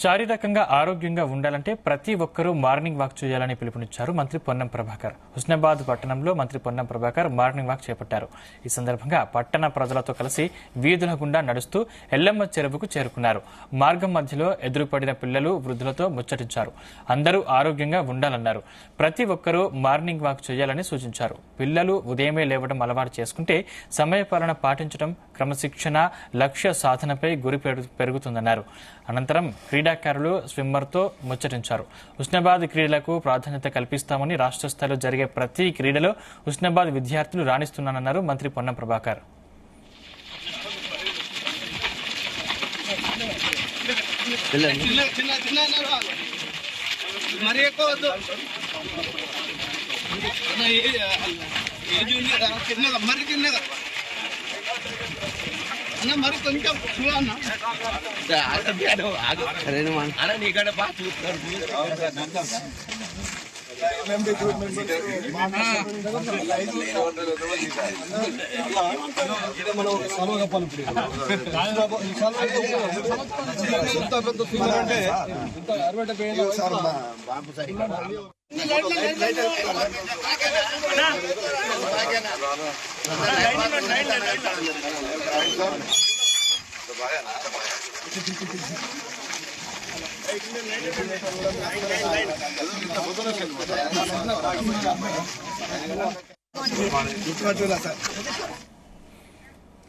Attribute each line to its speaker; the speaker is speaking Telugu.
Speaker 1: శారీరకంగా ఆరోగ్యంగా ఉండాలంటే ప్రతి ఒక్కరూ మార్నింగ్ వాక్ చేయాలని పిలుపునిచ్చారు మంత్రి పొన్నం ప్రభాకర్. హుస్నాబాద్ పట్టణంలో మంత్రి పొన్నం ప్రభాకర్ మార్నింగ్ వాక్ చేపట్టారు. ఈ సందర్భంగా పట్టణ ప్రజలతో కలిసి వీధుల గుండా నడుస్తూ ఎల్లమ్మ చెరువుకు చేరుకున్నారు. మార్గం మధ్యలో ఎదురుపడిన పిల్లలు, వృద్ధులతో ముచ్చటించారు. అందరూ ఆరోగ్యంగా ఉండాలన్నారు. ప్రతి ఒక్కరూ మార్నింగ్ వాక్ చేయాలని సూచించారు. పిల్లలు ఉదయమే లేవడం అలవాటు చేసుకుంటే సమయపాలన పాటించడం, క్రమశిక్షణ, లక్ష్య సాధనపై గురి పెరుగుతుందన్నారు. అనంతరం క్రీడాకారులు స్విమ్మర్తో ముచ్చటించారు. హుస్నాబాద్ క్రీడలకు ప్రాధాన్యత కల్పిస్తామని, రాష్ట్ర స్థాయిలో జరిగే ప్రతి క్రీడలో హుస్నాబాద్ విద్యార్థులు రాణిస్తున్నానన్నారు మంత్రి పొన్నం ప్రభాకర్.
Speaker 2: మరి కొంచెం సార్